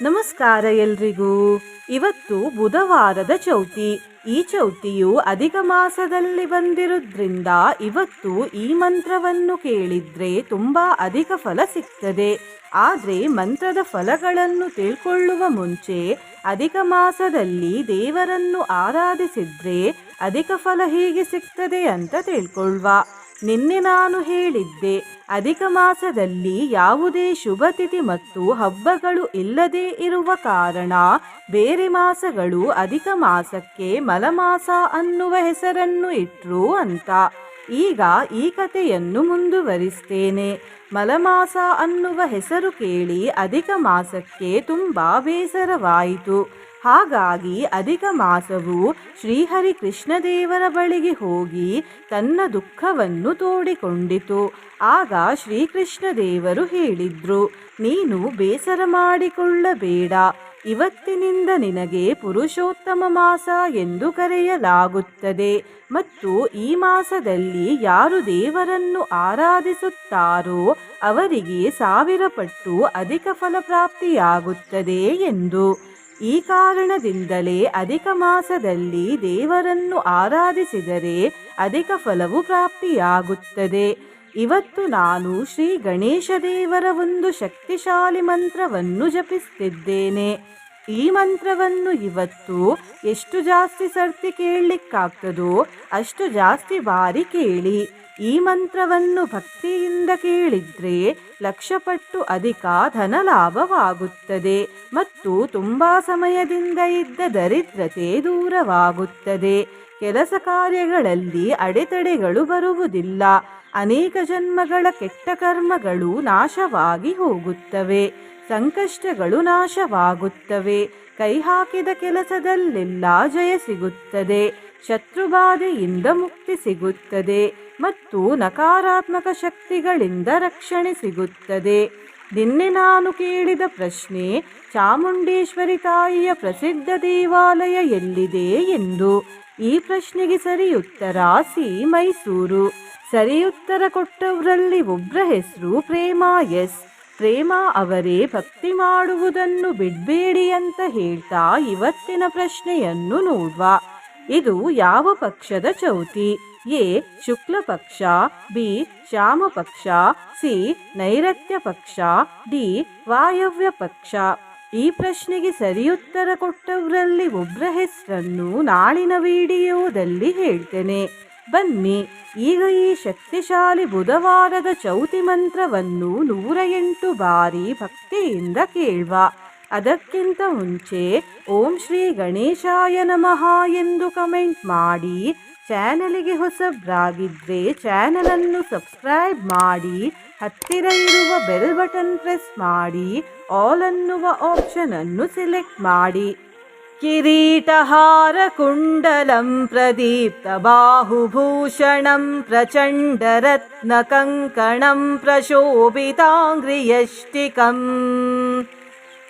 ನಮಸ್ಕಾರ ಎಲ್ರಿಗೂ. ಇವತ್ತು ಬುಧವಾರದ ಚೌತಿ. ಈ ಚೌತಿಯು ಅಧಿಕ ಮಾಸದಲ್ಲಿ ಬಂದಿರೋದ್ರಿಂದ ಇವತ್ತು ಈ ಮಂತ್ರವನ್ನು ಕೇಳಿದ್ರೆ ತುಂಬಾ ಅಧಿಕ ಫಲ ಸಿಗ್ತದೆ. ಆದರೆ ಮಂತ್ರದ ಫಲಗಳನ್ನು ತಿಳ್ಕೊಳ್ಳುವ ಮುಂಚೆ ಅಧಿಕ ಮಾಸದಲ್ಲಿ ದೇವರನ್ನು ಆರಾಧಿಸಿದ್ರೆ ಅಧಿಕ ಫಲ ಹೇಗೆ ಸಿಗ್ತದೆ ಅಂತ ತಿಳ್ಕೊಳ್ಳುವ. ನಿನ್ನೆ ನಾನು ಹೇಳಿದ್ದೆ, ಅಧಿಕ ಮಾಸದಲ್ಲಿ ಯಾವುದೇ ಶುಭ ತಿಥಿ ಮತ್ತು ಹಬ್ಬಗಳು ಇಲ್ಲದೇ ಇರುವ ಕಾರಣ ಬೇರೆ ಮಾಸಗಳು ಅಧಿಕ ಮಾಸಕ್ಕೆ ಮಲಮಾಸ ಅನ್ನುವ ಹೆಸರನ್ನು ಇಟ್ರು ಅಂತ. ಈಗ ಈ ಕಥೆಯನ್ನು ಮುಂದುವರಿಸ್ತೇನೆ. ಮಲಮಾಸ ಅನ್ನುವ ಹೆಸರು ಕೇಳಿ ಅಧಿಕ ಮಾಸಕ್ಕೆ ತುಂಬಾ ಬೇಸರವಾಯಿತು. ಹಾಗಾಗಿ ಅಧಿಕ ಮಾಸವು ಶ್ರೀಹರಿ ಕೃಷ್ಣದೇವರ ಬಳಿಗೆ ಹೋಗಿ ತನ್ನ ದುಃಖವನ್ನು ತೋಡಿಕೊಂಡಿತು. ಆಗ ಶ್ರೀಕೃಷ್ಣದೇವರು ಹೇಳಿದ್ರು, ನೀನು ಬೇಸರ ಮಾಡಿಕೊಳ್ಳಬೇಡ, ಇವತ್ತಿನಿಂದ ನಿನಗೆ ಪುರುಷೋತ್ತಮ ಮಾಸ ಎಂದು ಕರೆಯಲಾಗುತ್ತದೆ ಮತ್ತು ಈ ಮಾಸದಲ್ಲಿ ಯಾರು ದೇವರನ್ನು ಆರಾಧಿಸುತ್ತಾರೋ ಅವರಿಗೆ 1000 ಪಟ್ಟು ಅಧಿಕ ಫಲಪ್ರಾಪ್ತಿಯಾಗುತ್ತದೆ ಎಂದು. ಈ ಕಾರಣದಿಂದಲೇ ಅಧಿಕ ಮಾಸದಲ್ಲಿ ದೇವರನ್ನು ಆರಾಧಿಸಿದರೆ ಅಧಿಕ ಫಲವು ಪ್ರಾಪ್ತಿಯಾಗುತ್ತದೆ. ಇವತ್ತು ನಾನು ಶ್ರೀ ಗಣೇಶ ದೇವರ ಒಂದು ಶಕ್ತಿಶಾಲಿ ಮಂತ್ರವನ್ನು ಜಪಿಸುತ್ತಿದ್ದೇನೆ. ಈ ಮಂತ್ರವನ್ನು ಇವತ್ತು ಎಷ್ಟು ಜಾಸ್ತಿ ಸರ್ತಿ ಕೇಳಲಿಕ್ಕಾಗ್ತದೋ ಅಷ್ಟು ಜಾಸ್ತಿ ಬಾರಿ ಕೇಳಿ. ಈ ಮಂತ್ರವನ್ನು ಭಕ್ತಿಯಿಂದ ಕೇಳಿದ್ರೆ 1,00,000 ಪಟ್ಟು ಅಧಿಕ ಧನಲಾಭವಾಗುತ್ತದೆ ಮತ್ತು ತುಂಬಾ ಸಮಯದಿಂದ ಇದ್ದ ದರಿದ್ರತೆ ದೂರವಾಗುತ್ತದೆ. ಕೆಲಸ ಕಾರ್ಯಗಳಲ್ಲಿ ಅಡೆತಡೆಗಳು ಬರುವುದಿಲ್ಲ. ಅನೇಕ ಜನ್ಮಗಳ ಕೆಟ್ಟ ಕರ್ಮಗಳು ನಾಶವಾಗಿ ಹೋಗುತ್ತವೆ. ಸಂಕಷ್ಟಗಳು ನಾಶವಾಗುತ್ತವೆ. ಕೈ ಹಾಕಿದ ಕೆಲಸದಲ್ಲೆಲ್ಲ ಜಯ ಸಿಗುತ್ತದೆ. ಶತ್ರುಬಾಧೆಯಿಂದ ಮುಕ್ತಿ ಸಿಗುತ್ತದೆ ಮತ್ತು ನಕಾರಾತ್ಮಕ ಶಕ್ತಿಗಳಿಂದ ರಕ್ಷಣೆ ಸಿಗುತ್ತದೆ. ನಿನ್ನೆ ನಾನು ಕೇಳಿದ ಪ್ರಶ್ನೆ, ಚಾಮುಂಡೇಶ್ವರಿ ತಾಯಿಯ ಪ್ರಸಿದ್ಧ ದೇವಾಲಯ ಎಲ್ಲಿದೆ ಎಂದು. ಈ ಪ್ರಶ್ನೆಗೆ ಸರಿಯುತ್ತರ ಸಿ, ಮೈಸೂರು. ಸರಿಯುತ್ತರ ಕೊಟ್ಟವರಲ್ಲಿ ಒಬ್ಬರ ಹೆಸರು ಪ್ರೇಮಾ ಎಸ್. ಪ್ರೇಮಾ ಅವರೇ ಭಕ್ತಿ ಮಾಡುವುದನ್ನು ಬಿಡಬೇಡಿ ಅಂತ ಹೇಳ್ತಾ ಇವತ್ತಿನ ಪ್ರಶ್ನೆಯನ್ನು ನೋಡುವ. ಇದು ಯಾವ ಪಕ್ಷದ ಚೌತಿ? ಎ, ಶುಕ್ಲ ಪಕ್ಷ, ಬಿ, ಶ್ಯಾಮ ಪಕ್ಷ, ಸಿ, ನೈಋತ್ಯ ಪಕ್ಷ, ಡಿ, ವಾಯವ್ಯ ಪಕ್ಷ. ಈ ಪ್ರಶ್ನೆಗೆ ಸರಿಯುತ್ತರ ಕೊಟ್ಟವರಲ್ಲಿ ಒಬ್ಬರ ಹೆಸರನ್ನು ನಾಳಿನ ವಿಡಿಯೋದಲ್ಲಿ ಹೇಳ್ತೇನೆ. ಬನ್ನಿ ಈಗ ಈ ಶಕ್ತಿಶಾಲಿ ಬುಧವಾರದ ಚೌತಿ ಮಂತ್ರವನ್ನು 108 ಬಾರಿ ಭಕ್ತಿಯಿಂದ ಕೇಳುವ. ಅದಕ್ಕಿಂತ ಮುಂಚೆ ಓಂ ಶ್ರೀ ಗಣೇಶಾಯ ನಮಃ ಎಂದು ಕಮೆಂಟ್ ಮಾಡಿ. ಚಾನಲಿಗೆ ಹೊಸಬ್ರಾಗಿದ್ದರೆ ಚಾನಲನ್ನು ಸಬ್ಸ್ಕ್ರೈಬ್ ಮಾಡಿ. ಹತ್ತಿರ ಇರುವ ಬೆಲ್ ಬಟನ್ ಪ್ರೆಸ್ ಮಾಡಿ. ಆಲ್ ಅನ್ನುವ ಆಪ್ಷನ್ ಅನ್ನು ಸೆಲೆಕ್ಟ್ ಮಾಡಿ. ಕಿರೀಟಹಾರ ಕುಂಡಲಂ ಪ್ರದೀಪ್ತ ಬಾಹುಭೂಷಣಂ ಪ್ರಚಂಡ ರತ್ನ ಕಂಕಣಂ ಪ್ರಶೋಭಿತಾಂಗ್ರಿಯಷ್ಟಿಕಂ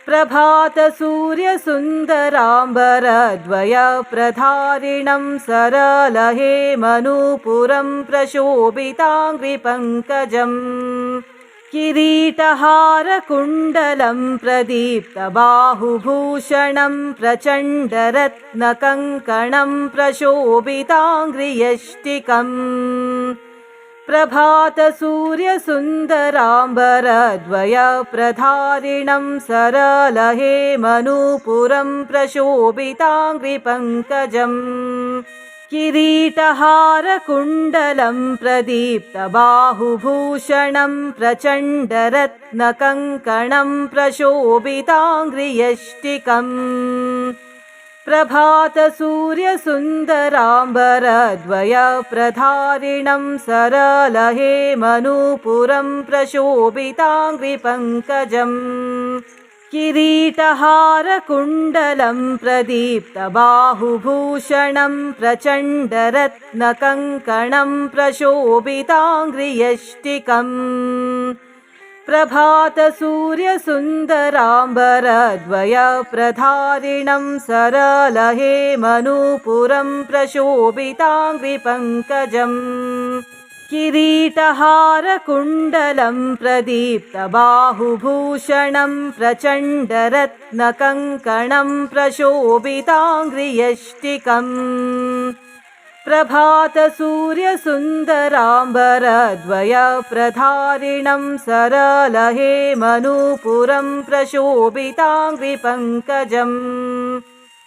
ಪ್ರಭಾತ ಸೂರ್ಯ ಸುಂದರಾಂಬರ ದ್ವಯ ಪ್ರಧಾರಿಣಂ ಸರಳ ಹೇಮನೂಪುರಂ ಪ್ರಶೋಭಿತಾಂಗ್ರಿ ಪಂಕಜಂ ಕಿರೀಟಹಾರ ಕುಂಡಲಂ ಪ್ರದೀಪ್ತ ಬಾಹುಭೂಷಣಂ ಪ್ರಚಂಡ ರತ್ನ ಕಂಕಣಂ ಪ್ರಶೋಭಿತಾಂಗ್ರಿಯಷ್ಟಿಕಂ ಪ್ರಭಾತ ಸೂರ್ಯ ಸುಂದರಾಂಬರ ದ್ವಯ ಪ್ರಧಾರಿಣಂ ಸರಳ ಹೇಮನೂಪುರಂ ಪ್ರಶೋಭಿತಾಂಗ್ರಿ ಪಂಕಜಂ ಕಿರೀಟಹಾರ ಕುಂಡಲಂ ಪ್ರದೀಪ್ತ ಬಾಹುಭೂಷಣಂ ಪ್ರಚಂಡ ರತ್ನ ಕಂಕಣಂ ಪ್ರಶೋಭಿತಾಂಗ್ರಿಯಷ್ಟಿಕಂ ಪ್ರಭಾತ ಸೂರ್ಯ ಸುಂದರಾಂಬರ ದ್ವಯ ಪ್ರಧಾರಿಣಂ ಸರಳ ಹೇಮನೂಪುರಂ ಪ್ರಶೋಭಿತಾಂಗ್ರಿ ಪಂಕಜಂ ಕಿರೀಟಹಾರ ಕುಂಡಲಂ ಪ್ರದೀಪ್ತ ಬಾಹುಭೂಷಣಂ ಪ್ರಚಂಡ ರತ್ನ ಕಂಕಣಂ ಪ್ರಶೋಭಿತಾಂಗ್ರಿಯಷ್ಟಿಕಂ ಪ್ರಭಾತ ಸೂರ್ಯ ಸುಂದರಾಂಬರ ದ್ವಯ ಪ್ರಧಾರಿಣಂ ಸರಳ ಹೇಮನೂಪುರಂ ಪ್ರಶೋಭಿತಾಂಗ್ರಿ ಪಂಕಜಂ किरीटहारकुण्डलं प्रदीप्तबाहुभूषणं प्रचण्डरत्नकङ्कणं प्रशोभिताङ्घ्रियष्टिकम् प्रभातसूर्यसुन्दराम्बरद्वयप्रधारिणं सरलहेमनूपुरं प्रशोभिताङ्घ्रिपङ्कजम्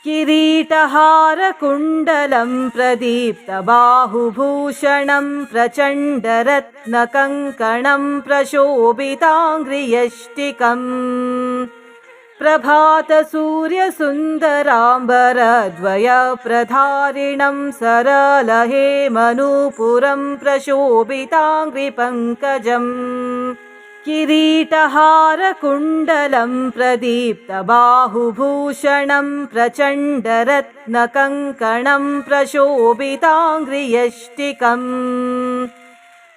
किरीटहारकुण्डलं प्रदीप्तबाहुभूषणं प्रचण्डरत्नकङ्कणं प्रशोभिताङ्घ्रियष्टिकम् प्रभातसूर्यसुन्दराम्बरद्वयप्रधारिणं सरलहेमनूपुरं प्रशोभिताङ्घ्रिपङ्कजम् किरीटहारकुण्डलं प्रदीप्तबाहुभूषणं प्रचण्डरत्नकङ्कणं प्रशोभिताङ्घ्रियष्टिकम्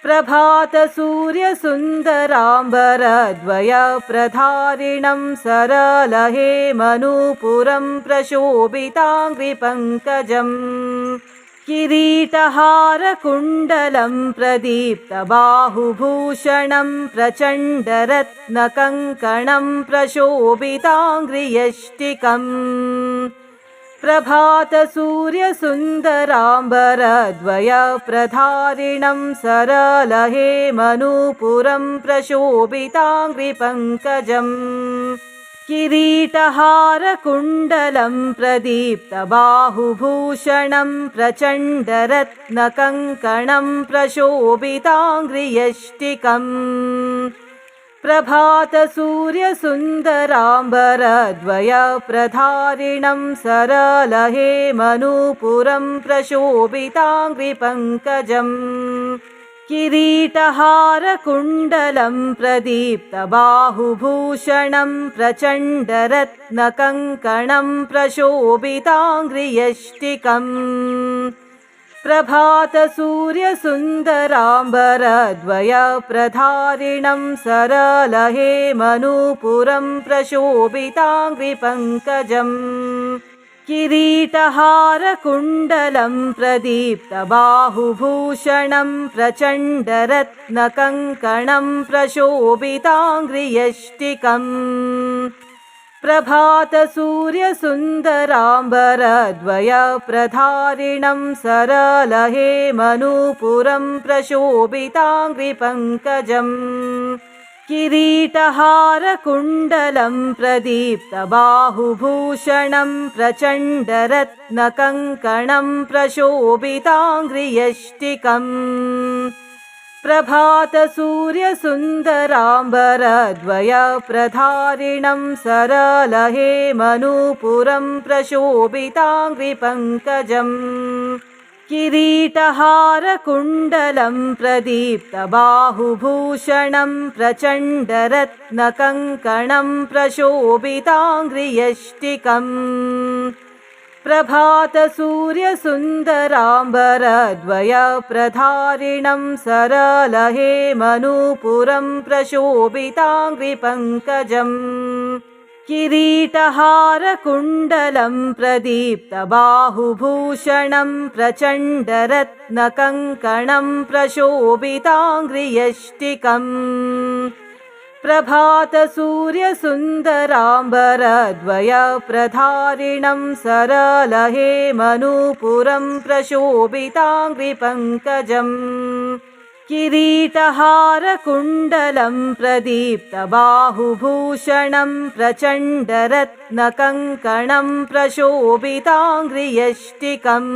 प्रभातसूर्यसुन्दराम्बरद्वयप्रधारिणं सरलहेमनूपुरं प्रशोभिताङ्घ्रिपङ्कजम् किरीटहारकुण्डलं प्रदीप्तबाहुभूषणं प्रचण्डरत्नकङ्कणं प्रशोभिताङ्घ्रियष्टिकम् प्रभातसूर्यसुन्दराम्बरद्वयप्रधारिणं सरलहेमनूपुरं प्रशोभिताङ्घ्रिपङ्कजम् किरीटहारकुण्डलं प्रदीप्तबाहुभूषणं प्रचण्डरत्नकङ्कणं प्रशोभिताङ्घ्रियष्टिकम् प्रभातसूर्यसुन्दराम्बरद्वयप्रधारिणं सरलहेमनूपुरं प्रशोभिताङ्घ्रिपङ्कजम् किरीटहारकुण्डलं प्रदीप्तबाहुभूषणं प्रचण्डरत्नकङ्कणं प्रशोभिताङ्घ्रियष्टिकम् प्रभातसूर्यसुन्दराम्बरद्वयप्रधारिणं सरलहेमनूपुरं प्रशोभिताङ्घ्रिपङ्कजम् किरीटहारकुण्डलं प्रदीप्तबाहुभूषणं प्रचण्डरत्नकङ्कणं प्रशोभिताङ्घ्रियष्टिकम् प्रभातसूर्यसुन्दराम्बरद्वयप्रधारिणं सरलहेमनूपुरं प्रशोभिताङ्घ्रिपङ्कजम् किरीटहारकुण्डलं प्रदीप्तबाहुभूषणं प्रचण्डरत्नकङ्कणं प्रशोभिताङ्घ्रियष्टिकम् प्रभातसूर्यसुन्दराम्बरद्वयप्रधारिणं सरलहेमनूपुरं प्रशोभिताङ्घ्रिपङ्कजम् किरीटहारकुण्डलं प्रदीप्तबाहुभूषणं प्रचण्डरत्नकङ्कणं प्रशोभिताङ्घ्रियष्टिकम् प्रभातसूर्यसुन्दराम्बरद्वयप्रधारिणं सरलहेमनूपुरं प्रशोभिताङ्घ्रिपङ्कजम् किरीटहारकुण्डलं प्रदीप्तबाहुभूषणं प्रचण्डरत्नकङ्कणं प्रशोभिताङ्घ्रियष्टिकम् प्रभातसूर्यसुन्दराम्बरद्वयप्रधारिणं सरलहेमनूपुरं प्रशोभिताङ्घ्रिपङ्कजम् किरीटहारकुण्डलं प्रदीप्तबाहुभूषणं प्रचण्डरत्नकङ्कणं प्रशोभिताङ्घ्रियष्टिकम्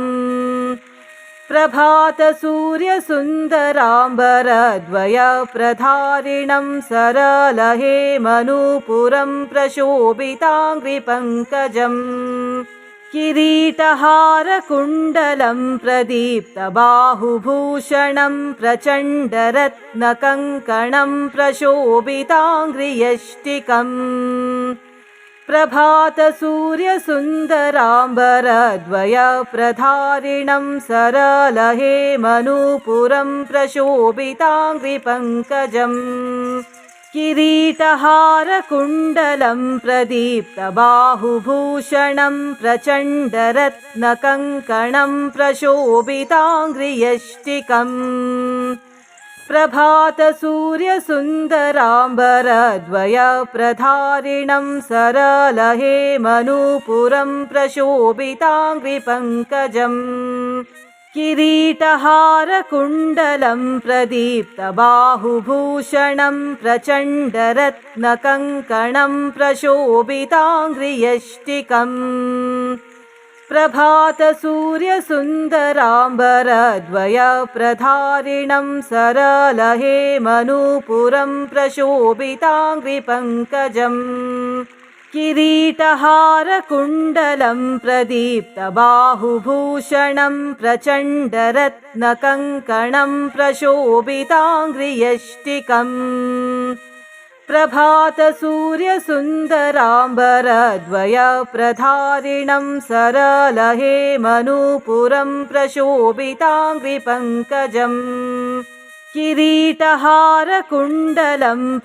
प्रभातसूर्यसुन्दराम्बरद्वयप्रधारिणं सरलहेमनूपुरं प्रशोभिताङ्घ्रिपङ्कजम् किरीटहारकुण्डलं प्रदीप्तबाहुभूषणं प्रचण्डरत्नकङ्कणं प्रशोभिताङ्घ्रियष्टिकम् प्रभातसूर्यसुन्दराम्बरद्वयप्रधारिणं सरलहेमनूपुरं प्रशोभिताङ्घ्रिपङ्कजम् किरीटहारकुण्डलं प्रदीप्तबाहुभूषणं प्रचण्डरत्नकङ्कणं प्रशोभिताङ्घ्रियष्टिकम् प्रभातसूर्यसुन्दराम्बरद्वयप्रधारिणं सरलहेमनूपुरं प्रशोभिताङ्घ्रिपङ्कजम् किरीटहारकुण्डलं प्रदीप्तबाहुभूषणं प्रचण्डरत्नकङ्कणं प्रशोभिताङ्घ्रियष्टिकम् प्रभातसूर्यसुन्दराम्बरद्वयप्रधारिणं सरलहेमनूपुरं प्रशोभिताङ्घ्रिपङ्कजम् किरीटहारकुण्डलं प्रदीप्तबाहुभूषणं प्रचण्डरत्नकङ्कणं प्रशोभिताङ्घ्रियष्टिकम् प्रभातसूर्यसुन्दराम्बरद्वयप्रधारिणं सरलहेमनूपुरं प्रशोभिताङ्घ्रिपङ्कजम् किरीटहारकुण्डलं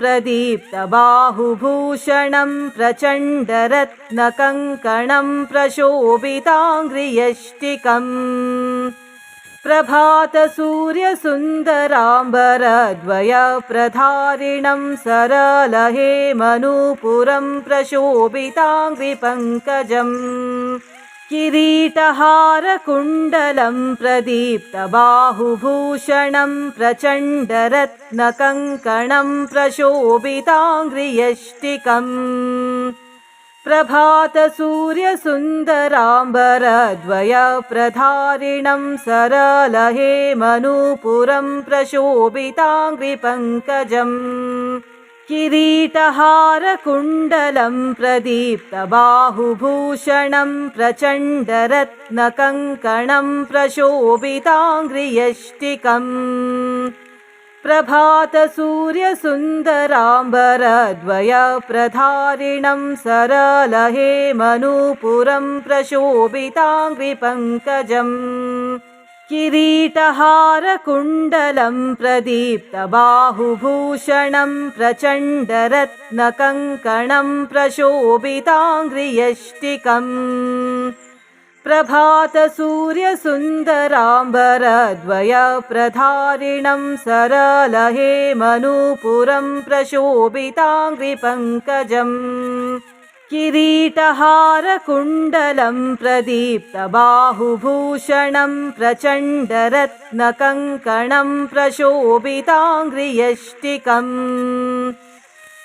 प्रदीप्तबाहुभूषणं प्रचण्डरत्नकङ्कणं प्रशोभिताङ्घ्रियष्टिकम् प्रभातसूर्यसुन्दराम्बरद्वयप्रधारिणं सरलहेमनूपुरं प्रशोभिताङ्घ्रिपङ्कजम् किरीटहारकुण्डलं प्रदीप्तबाहुभूषणं प्रचण्डरत्नकङ्कणं प्रशोभिताङ्घ्रियष्टिकम् प्रभातसूर्यसुन्दराम्बरद्वयप्रधारिणं सरलहेमनूपुरं प्रशोभिताङ्घ्रिपङ्कजम् किरीटहारकुण्डलं प्रदीप्तबाहुभूषणं प्रचण्डरत्नकङ्कणं प्रशोभिताङ्घ्रियष्टिकम् प्रभातसूर्यसुन्दराम्बरद्वयप्रधारिणं सरलहेमनूपुरं प्रशोभिताङ्घ्रिपङ्कजम् किरीटहारकुण्डलं प्रदीप्तबाहुभूषणं प्रचण्डरत्नकङ्कणं प्रशोभिताङ्घ्रियष्टिकम् प्रभातसूर्यसुन्दराम्बरद्वयप्रधारिणं सरलहेमनूपुरं प्रशोभिताङ्घ्रिपङ्कजम् किरीटहारकुण्डलं प्रदीप्तबाहुभूषणं प्रचण्डरत्नकङ्कणं प्रशोभिताङ्घ्रियष्टिकम्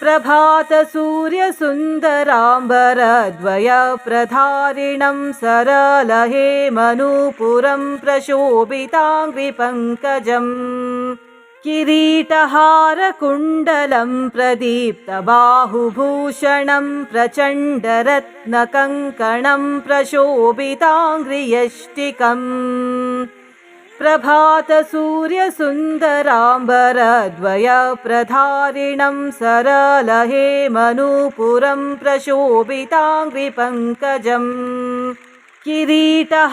प्रभातसूर्यसुन्दराम्बरद्वयप्रधारिणं सरलहेमनूपुरं प्रशोभिताङ्घ्रिपङ्कजम् किरीटहारकुण्डलं प्रदीप्तबाहुभूषणं प्रचण्डरत्नकङ्कणं प्रशोभिताङ्घ्रियष्टिकम् प्रभातसूर्यसुन्दराम्बरद्वयप्रधारिणं सरलहेमनूपुरं प्रशोभिताङ्घ्रिपङ्कजम् किरीटहारकुण्डलं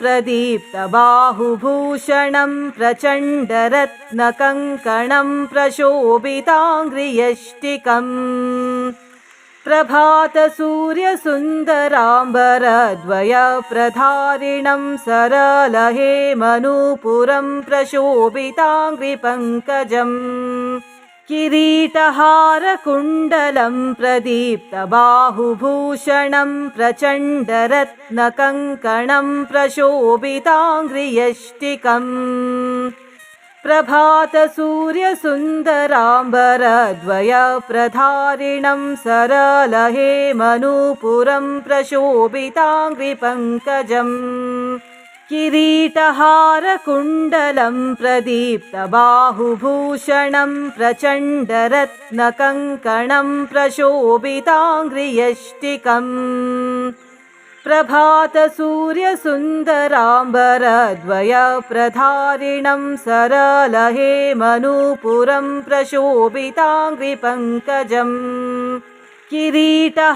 प्रदीप्तबाहुभूषणं प्रचण्डरत्नकङ्कणं प्रशोभिताङ्घ्रियष्टिकम् प्रभातसूर्यसुन्दराम्बरद्वयप्रधारिणं सरलहेमनूपुरं प्रशोभिताङ्घ्रिपङ्कजम् किरीटहारकुण्डलं प्रदीप्तबाहुभूषणं प्रचण्डरत्नकङ्कणं प्रशोभिताङ्घ्रियष्टिकम् प्रभातसूर्यसुन्दराम्बरद्वयप्रधारिणं सरलहेमनूपुरं प्रशोभिताङ्घ्रिपङ्कजम् किरीटहारकुण्डलं प्रदीप्तबाहुभूषणं प्रचण्डरत्नकङ्कणं प्रशोभिताङ्घ्रियष्टिकम् प्रभातसूर्यसुन्दराम्बरद्वयप्रधारिणं सरलहेमनूपुरं प्रशोभिताङ्घ्रिपङ्कजम् किरीटहारकुण्डलं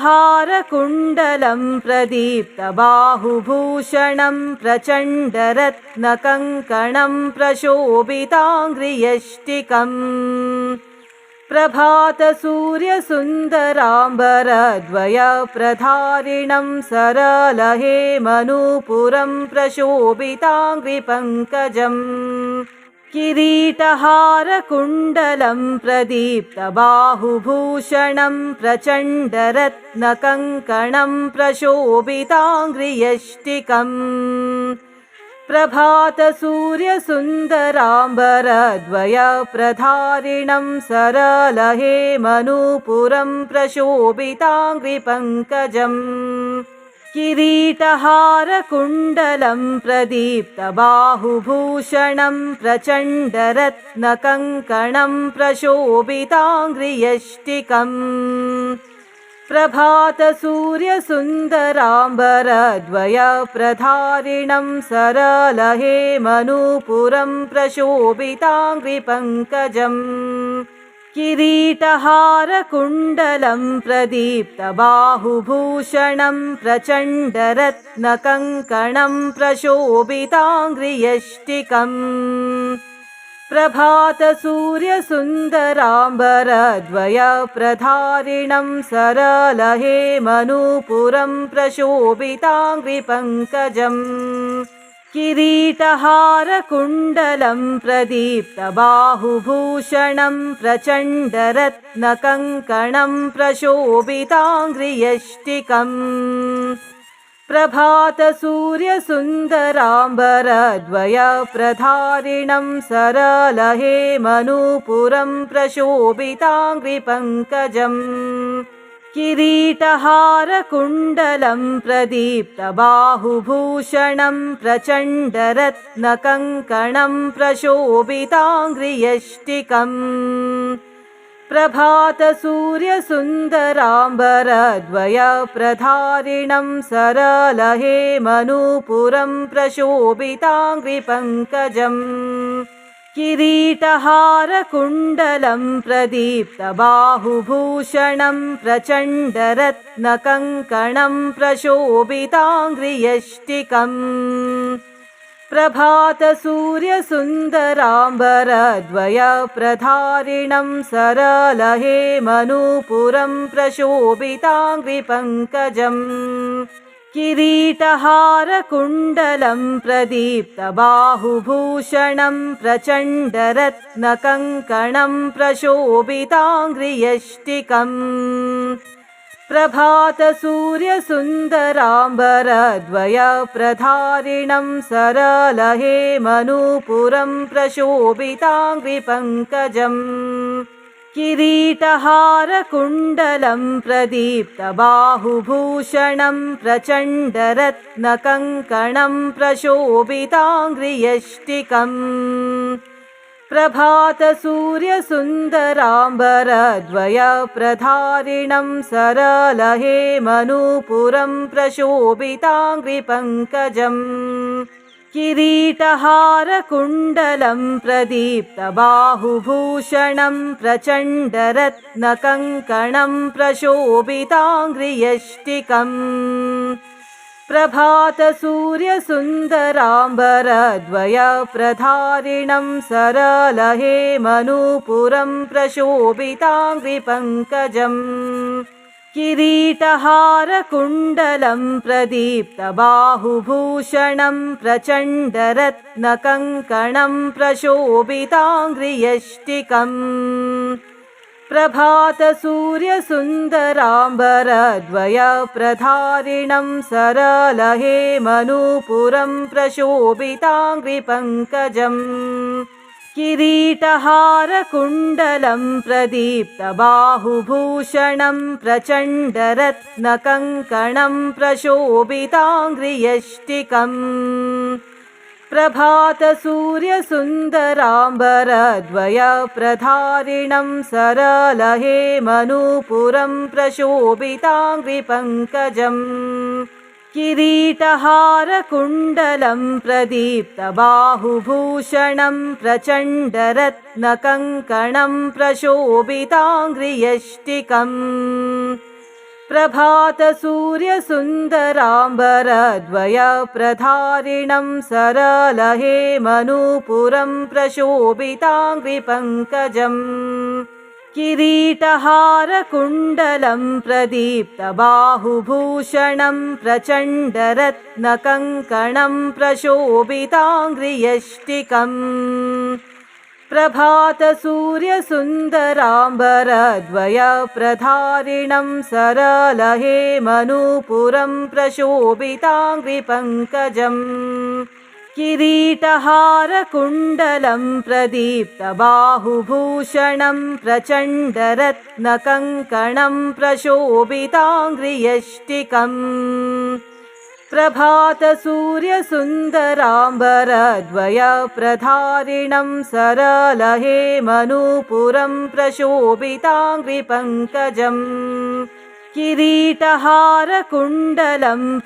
प्रदीप्तबाहुभूषणं प्रचण्डरत्नकङ्कणं प्रशोभिताङ्घ्रियष्टिकम् प्रभातसूर्यसुन्दराम्बरद्वयप्रधारिणं सरलहेमनूपुरं प्रशोभिताङ्घ्रिपङ्कजम् किरीटहारकुण्डलं प्रदीप्तबाहुभूषणं प्रचण्डरत्नकङ्कणं प्रशोभिताङ्घ्रियष्टिकम् प्रभातसूर्यसुन्दराम्बरद्वयप्रधारिणं सरलहेमनूपुरं प्रशोभिताङ्घ्रिपङ्कजम् किरीटहारकुण्डलं प्रदीप्तबाहुभूषणं प्रचण्डरत्नकङ्कणं प्रशोभिताङ्घ्रियष्टिकम् प्रभातसूर्यसुन्दराम्बरद्वयप्रधारिणं सरलहेमनूपुरं प्रशोभिताङ्घ्रिपङ्कजम् किरीटहारकुण्डलं प्रदीप्तबाहुभूषणं प्रचण्डरत्नकङ्कणं प्रशोभिताङ्घ्रियष्टिकम् प्रभातसूर्यसुन्दराम्बरद्वयप्रधारिणं सरलहेमनूपुरं प्रशोभिताङ्घ्रिपङ्कजम् किरीटहारकुण्डलं प्रदीप्तबाहुभूषणं प्रचण्डरत्नकङ्कणं प्रशोभिताङ्घ्रियष्टिकम् प्रभातसूर्यसुन्दराम्बरद्वयप्रधारिणं सरलहेमनूपुरं प्रशोभिताङ्घ्रिपङ्कजम् किरीटहारकुण्डलं प्रदीप्तबाहुभूषणं प्रचण्डरत्नकङ्कणं प्रशोभिताङ्घ्रियष्टिकम् प्रभातसूर्यसुन्दराम्बरद्वयप्रधारिणं सरलहेमनूपुरं प्रशोभिताङ्घ्रिपङ्कजम् किरीटहारकुण्डलं प्रदीप्तबाहुभूषणं प्रचण्डरत्नकङ्कणं प्रशोभिताङ्घ्रियष्टिकम् प्रभातसूर्यसुन्दराम्बरद्वयप्रधारिणं सरलहेमनूपुरं प्रशोभिताङ्घ्रिपङ्कजम् किरीटहारकुण्डलं प्रदीप्तबाहुभूषणं प्रचण्डरत्नकङ्कणं प्रशोभिताङ्घ्रियष्टिकम् प्रभातसूर्यसुन्दराम्बरद्वयप्रधारिणं सरलहेमनूपुरं प्रशोभिताङ्घ्रिपङ्कजम् किरीटहारकुण्डलं प्रदीप्तबाहुभूषणं प्रचण्डरत्नकङ्कणं प्रशोभिताङ्घ्रियष्टिकम् प्रभातसूर्यसुन्दराम्बरद्वयप्रधारिणं सरलहेमनूपुरं प्रशोभिताङ्घ्रिपङ्कजम् किरीटहारकुण्डलं प्रदीप्तबाहुभूषणं प्रचण्डरत्नकङ्कणं प्रशोभिताङ्घ्रियष्टिकम् प्रभातसूर्यसुन्दराम्बरद्वयप्रधारिणं सरलहेमनूपुरं प्रशोभिताङ्घ्रिपङ्कजम् किरीटहारकुण्डलं प्रदीप्तबाहुभूषणं प्रचण्डरत्नकङ्कणं प्रशोभिताङ्घ्रियष्टिकम् प्रभातसूर्यसुन्दराम्बरद्वयप्रधारिणं सरलहेमनूपुरं प्रशोभिताङ्घ्रिपङ्कजम् किरीटहारकुण्डलं प्रदीप्तबाहुभूषणं प्रचण्डरत्नकङ्कणं प्रशोभिताङ्घ्रियष्टिकम् प्रभातसूर्यसुन्दराम्बरद्वयप्रधारिणं सरलहेमनूपुरं प्रशोभिताङ्घ्रिपङ्कजम् किरीटहारकुण्डलं प्रदीप्तबाहुभूषणं प्रचण्डरत्नकङ्कणं प्रशोभिताङ्घ्रियष्टिकम् प्रभातसूर्यसुन्दराम्बरद्वयप्रधारिणं सरलहेमनूपुरं प्रशोभिताङ्घ्रिपङ्कजम् किरीटहारकुण्डलं प्रदीप्तबाहुभूषणं प्रचण्डरत्नकङ्कणं प्रशोभिताङ्घ्रियष्टिकम् प्रभातसूर्यसुन्दराम्बरद्वयप्रधारिणं सरलहेमनूपुरं प्रशोभिताङ्घ्रिपङ्कजम् किरीटहारकुण्डलं प्रदीप्तबाहुभूषणं प्रचण्डरत्नकङ्कणं प्रशोभिताङ्घ्रियष्टिकम् प्रभातसूर्यसुन्दराम्बरद्वयप्रधारिणं सरलहेमनूपुरं प्रशोभिताङ्घ्रिपङ्कजम् किरीटहारकुण्डलं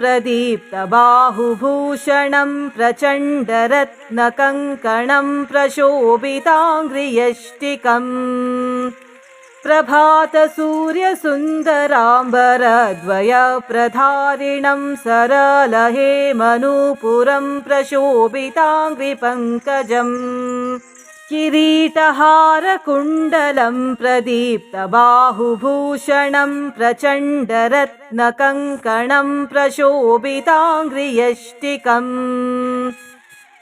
प्रदीप्तबाहुभूषणं प्रचण्डरत्नकङ्कणं प्रशोभिताङ्घ्रियष्टिकम् प्रभातसूर्यसुन्दराम्बरद्वयप्रधारिणं सरलहेमनूपुरं प्रशोभिताङ्घ्रिपङ्कजम् किरीटहारकुण्डलं प्रदीप्तबाहुभूषणं प्रचण्डरत्नकङ्कणं प्रशोभिताङ्घ्रियष्टिकम्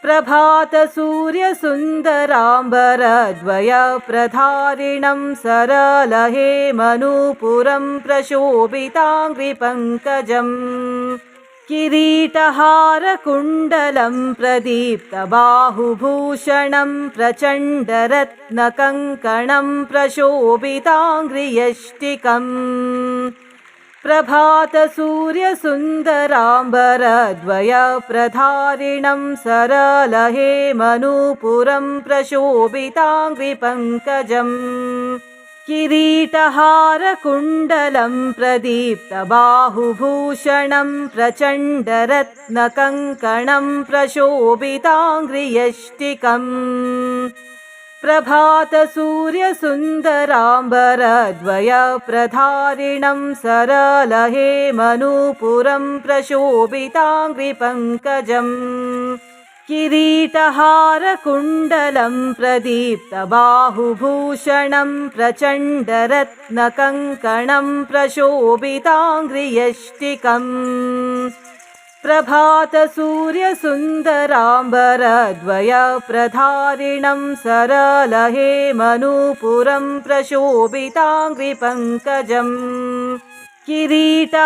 प्रभातसूर्यसुन्दराम्बरद्वयप्रधारिणं सरलहेमनूपुरं प्रशोभिताङ्घ्रिपङ्कजम् किरीटहारकुण्डलं प्रदीप्तबाहुभूषणं प्रचण्डरत्नकङ्कणं प्रशोभिताङ्घ्रियष्टिकम् प्रभातसूर्यसुन्दराम्बरद्वयप्रधारिणं सरलहेमनूपुरं प्रशोभिताङ्घ्रिपङ्कजम् किरीटहारकुण्डलं प्रदीप्तबाहुभूषणं प्रचण्डरत्नकङ्कणं प्रशोभिताङ्घ्रियष्टिकम् प्रभातसूर्यसुन्दराम्बरद्वयप्रधारिणं सरलहेमनूपुरं प्रशोभिताङ्घ्रिपङ्कजम् किरीटहारकुण्डलं प्रदीप्तबाहुभूषणं प्रचण्डरत्नकङ्कणं प्रशोभिताङ्घ्रियष्टिकम् प्रभातसूर्यसुन्दराम्बरद्वयप्रधारिणं सरलहेमनूपुरं प्रशोभिताङ्घ्रिपङ्कजम् किरीटहारकुण्डलं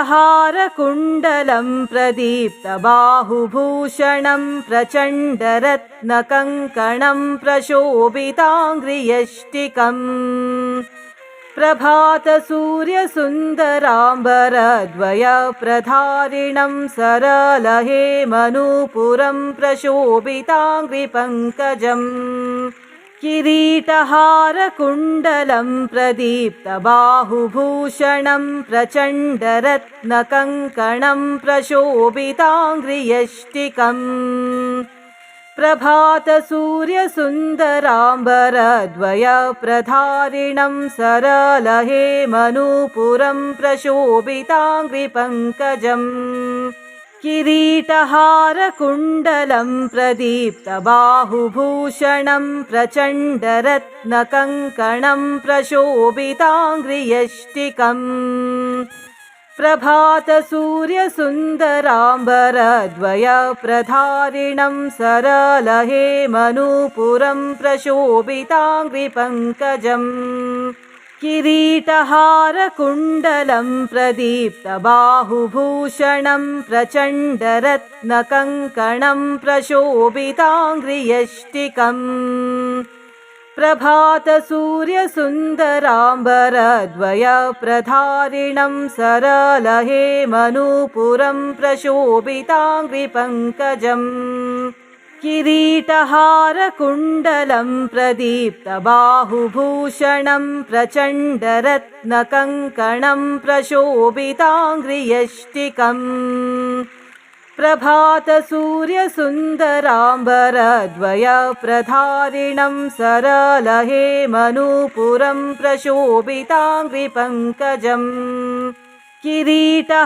प्रदीप्तबाहुभूषणं प्रचण्डरत्नकङ्कणं प्रशोभिताङ्घ्रियष्टिकम् प्रभातसूर्यसुन्दराम्बरद्वयप्रधारिणं सरलहेमनूपुरं प्रशोभिताङ्घ्रिपङ्कजम् किरीटहारकुण्डलं प्रदीप्तबाहुभूषणं प्रचण्डरत्नकङ्कणं प्रशोभिताङ्घ्रियष्टिकम् प्रभातसूर्यसुन्दराम्बरद्वयप्रधारिणं सरलहेमनूपुरं प्रशोभिताङ्घ्रिपङ्कजम् किरीटहारकुण्डलं प्रदीप्तबाहुभूषणं प्रचण्डरत्नकङ्कणं प्रशोभिताङ्घ्रियष्टिकम् प्रभातसूर्यसुन्दराम्बरद्वयप्रधारिणं सरलहेमनूपुरं प्रशोभिताङ्घ्रिपङ्कजम् किरीटहारकुण्डलं प्रदीप्तबाहुभूषणं प्रचण्डरत्नकङ्कणं प्रशोभिताङ्घ्रियष्टिकम् प्रभातसूर्यसुन्दराम्बरद्वयप्रधारिणं सरलहेमनूपुरं प्रशोभिताङ्घ्रिपङ्कजम् किरीटहारकुण्डलं प्रदीप्तबाहुभूषणं प्रचण्डरत्नकङ्कणं प्रशोभिताङ्घ्रियष्टिकम् प्रभातसूर्यसुन्दराम्बरद्वयप्रधारिणं सरलहेमनूपुरं प्रशोभिताङ्घ्रिपङ्कजम् किरीटहारकुण्डलं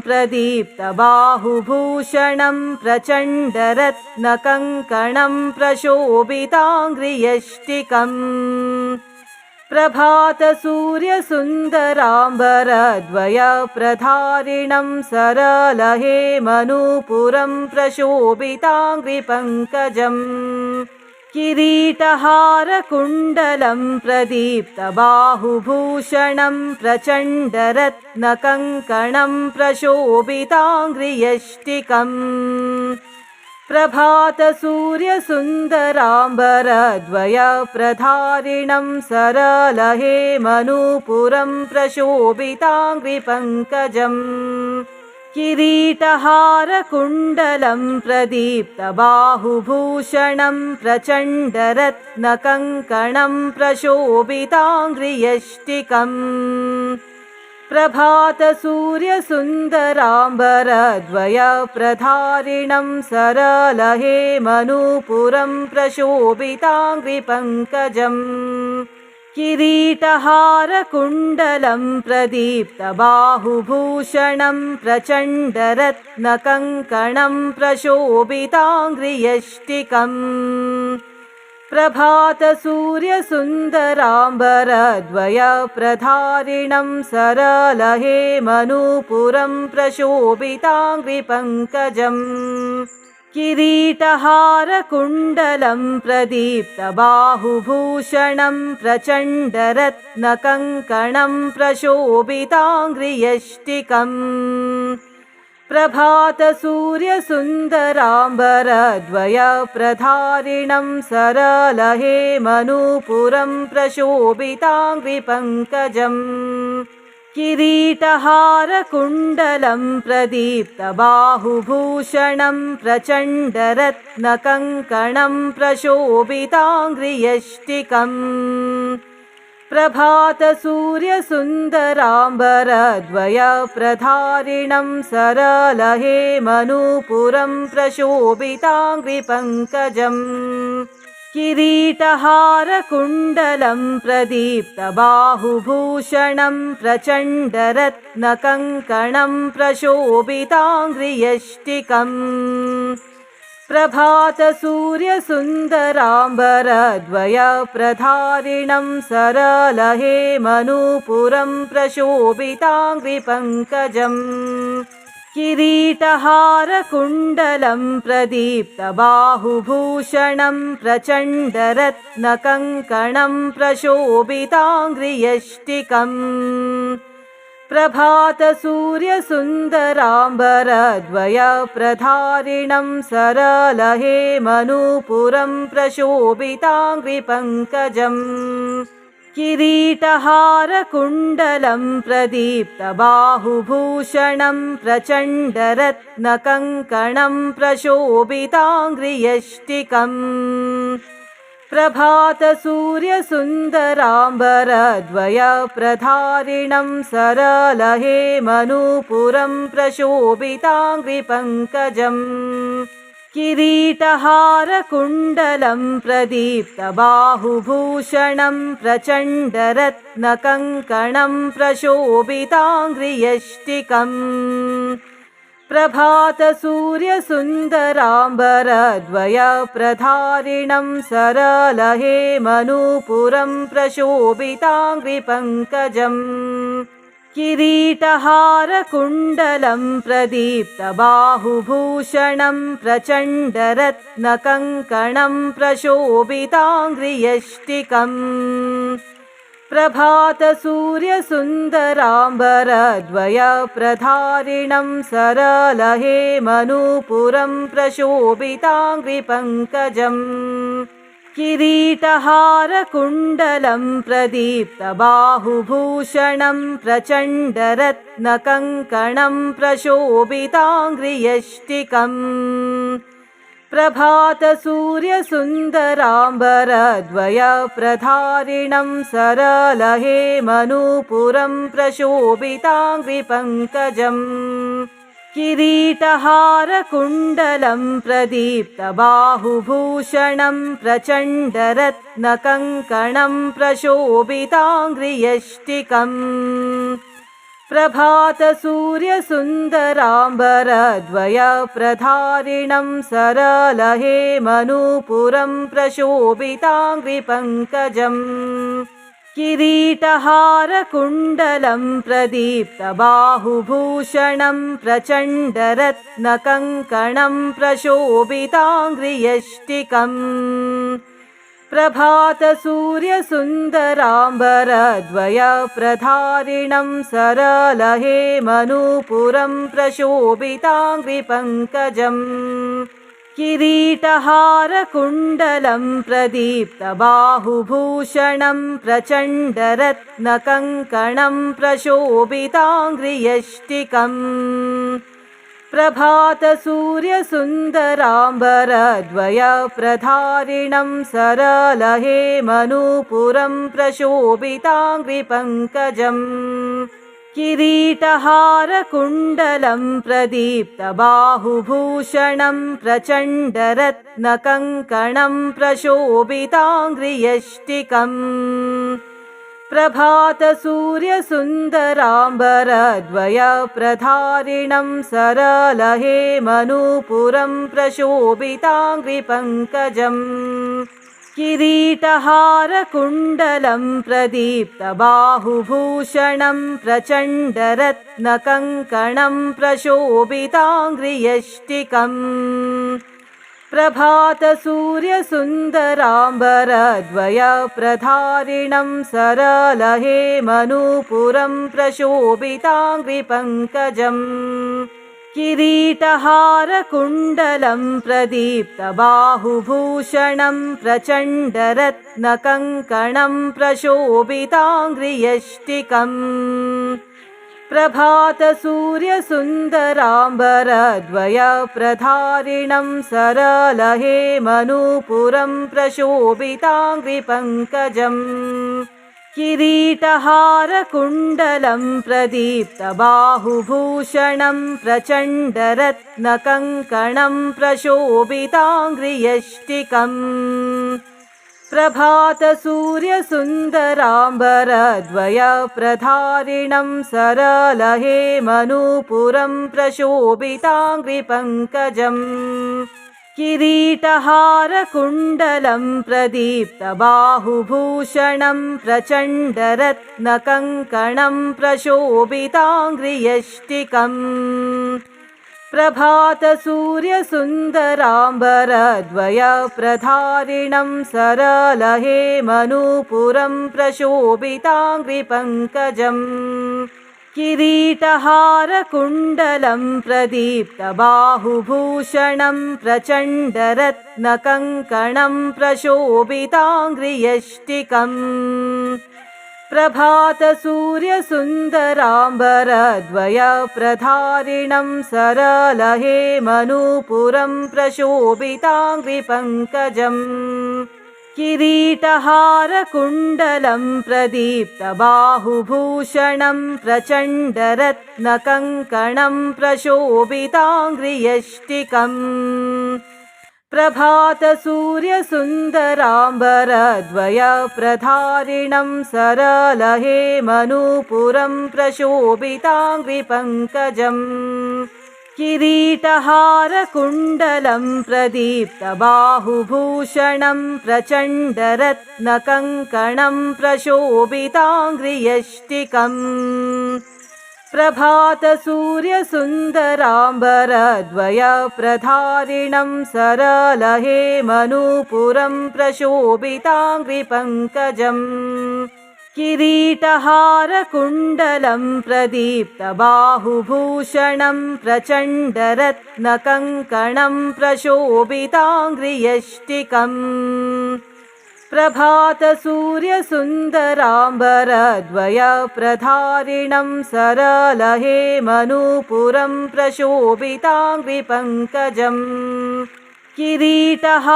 प्रदीप्तबाहुभूषणं प्रचण्डरत्नकङ्कणं प्रशोभिताङ्घ्रियष्टिकम् प्रभातसूर्यसुन्दराम्बरद्वयप्रधारिणं सरलहेमनूपुरं प्रशोभिताङ्घ्रिपङ्कजम् किरीटहारकुण्डलं प्रदीप्तबाहुभूषणं प्रचण्डरत्नकङ्कणं प्रशोभिताङ्घ्रियष्टिकम् प्रभातसूर्यसुन्दराम्बरद्वयप्रधारिणं सरलहेमनूपुरं प्रशोभिताङ्घ्रिपङ्कजम् किरीटहारकुण्डलं प्रदीप्तबाहुभूषणं प्रचण्डरत्नकङ्कणं प्रशोभिताङ्घ्रियष्टिकम् प्रभातसूर्यसुन्दराम्बरद्वयप्रधारिणं सरलहेमनूपुरं प्रशोभिताङ्घ्रिपङ्कजम् किरीटहारकुण्डलं प्रदीप्तबाहुभूषणं प्रचण्डरत्नकङ्कणं प्रशोभिताङ्घ्रियष्टिकम् प्रभातसूर्यसुन्दराम्बरद्वयप्रधारिणं सरलहेमनूपुरं प्रशोभिताङ्घ्रिपङ्कजम् किरीटहारकुण्डलं प्रदीप्तबाहुभूषणं प्रचण्डरत्नकङ्कणं प्रशोभिताङ्घ्रियष्टिकम् प्रभातसूर्यसुन्दराम्बरद्वयप्रधारिणं सरलहेमनूपुरं प्रशोभिताङ्घ्रिपङ्कजम् किरीटहारकुण्डलं प्रदीप्तबाहुभूषणं प्रचण्डरत्नकङ्कणं प्रशोभिताङ्घ्रियष्टिकम् प्रभातसूर्यसुन्दराम्बरद्वयप्रधारिणं सरलहेमनूपुरं प्रशोभिताङ्घ्रिपङ्कजम् किरीटहारकुण्डलं प्रदीप्तबाहुभूषणं प्रचण्डरत्नकङ्कणं प्रशोभिताङ्घ्रियष्टिकम् प्रभातसूर्यसुन्दराम्बरद्वयप्रधारिणं सरलहेमनूपुरं प्रशोभिताङ्घ्रिपङ्कजम् किरीटहारकुण्डलं प्रदीप्तबाहुभूषणं प्रचण्डरत्नकङ्कणं प्रशोभिताङ्घ्रियष्टिकम् प्रभातसूर्यसुन्दराम्बरद्वयप्रधारिणं सरलहेमनूपुरं प्रशोभिताङ्घ्रिपङ्कजम् किरीटहारकुण्डलं प्रदीप्तबाहुभूषणं प्रचण्डरत्नकङ्कणं प्रशोभिताङ्घ्रियष्टिकम् प्रभातसूर्यसुन्दराम्बरद्वयप्रधारिणं सरलहेमनूपुरं प्रशोभिताङ्घ्रिपङ्कजम् किरीटहारकुण्डलं प्रदीप्तबाहुभूषणं प्रचण्डरत्नकङ्कणं प्रशोभिताङ्घ्रियष्टिकम् प्रभातसूर्यसुन्दराम्बरद्वयप्रधारिणं सरलहेमनूपुरं प्रशोभिताङ्घ्रिपङ्कजम् किरीटहारकुण्डलं प्रदीप्तबाहुभूषणं प्रचण्डरत्नकङ्कणं प्रशोभिताङ्घ्रियष्टिकम् प्रभातसूर्यसुन्दराम्बरद्वयप्रधारिणं सरलहेमनूपुरं प्रशोभिताङ्घ्रिपङ्कजम् किरीटहारकुण्डलं प्रदीप्तबाहुभूषणं प्रचण्डरत्नकङ्कणं प्रशोभिताङ्घ्रियष्टिकम् प्रभातसूर्यसुन्दराम्बरद्वयप्रधारिणं सरलहेमनूपुरं प्रशोभिताङ्घ्रिपङ्कजम् किरीटहारकुण्डलं प्रदीप्तबाहुभूषणं प्रचण्डरत्नकङ्कणं प्रशोभिताङ्घ्रियष्टिकम् प्रभातसूर्यसुन्दराम्बरद्वयप्रधारिणं सरलहेमनूपुरं प्रशोभिताङ्घ्रिपङ्कजम् किरीटहारकुण्डलं प्रदीप्तबाहुभूषणं प्रचण्डरत्नकङ्कणं प्रशोभिताङ्घ्रियष्टिकम् प्रभातसूर्यसुन्दराम्बरद्वयप्रधारिणं सरलहेमनूपुरं प्रशोभिताङ्घ्रिपङ्कजम् किरीटहारकुण्डलं प्रदीप्तबाहुभूषणं प्रचण्डरत्नकङ्कणं प्रशोभिताङ्घ्रियष्टिकम् प्रभातसूर्यसुन्दराम्बरद्वयप्रधारिणं सरलहेमनूपुरं प्रशोभिताङ्घ्रिपङ्कजम् किरीटहारकुण्डलं प्रदीप्तबाहुभूषणं प्रचण्डरत्नकङ्कणं प्रशोभिताङ्घ्रियष्टिकम् प्रभातसूर्यसुन्दराम्बरद्वयप्रधारिणं सरलहेमनूपुरं प्रशोभिताङ्घ्रिपङ्कजम् किरीटहारकुण्डलं प्रदीप्तबाहुभूषणं प्रचण्डरत्नकङ्कणं प्रशोभिताङ्घ्रियष्टिकम् प्रभातसूर्यसुन्दराम्बरद्वयप्रधारिणं सरलहेमनूपुरं प्रशोभिताङ्घ्रिपङ्कजम् किरीटहारकुण्डलं प्रदीप्तबाहुभूषणं प्रचण्डरत्नकङ्कणं प्रशोभिताङ्घ्रियष्टिकम् प्रभातसूर्यसुन्दराम्बरद्वयप्रधारिणं सरलहेमनूपुरं प्रशोभिताङ्घ्रिपङ्कजम् किरीटहारकुण्डलं प्रदीप्तबाहुभूषणं प्रचण्डरत्नकङ्कणं प्रशोभिताङ्घ्रियष्टिकम् प्रभातसूर्यसुन्दराम्बरद्वयप्रधारिणं सरलहेमनूपुरं प्रशोभिताङ्घ्रिपङ्कजम् किरीटहारकुण्डलं प्रदीप्तबाहुभूषणं प्रचण्डरत्नकङ्कणं प्रशोभिताङ्घ्रियष्टिकम् प्रभातसूर्यसुन्दराम्बरद्वयप्रधारिणं सरलहेमनूपुरं प्रशोभिताङ्घ्रिपङ्कजम् किरीटहारकुण्डलं प्रदीप्तबाहुभूषणं प्रचण्डरत्नकङ्कणं प्रशोभिताङ्घ्रियष्टिकम् प्रभातसूर्यसुन्दराम्बरद्वयप्रधारिणं सरलहेमनूपुरं प्रशोभिताङ्घ्रिपङ्कजम् किरीटहारकुण्डलं प्रदीप्तबाहुभूषणं प्रचण्डरत्नकङ्कणं प्रशोभिताङ्घ्रियष्टिकम् प्रभातसूर्यसुन्दराम्बरद्वयप्रधारिणं सरलहेमनूपुरं प्रशोभिताङ्घ्रिपङ्कजम् किरीटहारकुण्डलं प्रदीप्तबाहुभूषणं प्रचण्डरत्नकङ्कणं प्रशोभिताङ्घ्रियष्टिकम् प्रभातसूर्यसुन्दराम्बरद्वयप्रधारिणं सरलहेमनूपुरं प्रशोभिताङ्घ्रिपङ्कजम् किरीटहारकुण्डलं प्रदीप्तबाहुभूषणं प्रचण्डरत्नकङ्कणं प्रशोभिताङ्घ्रियष्टिकम् प्रभातसूर्यसुन्दराम्बरद्वयप्रधारिणं सरलहेमनूपुरं प्रशोभिताङ्घ्रिपङ्कजम् किरीटहारकुण्डलं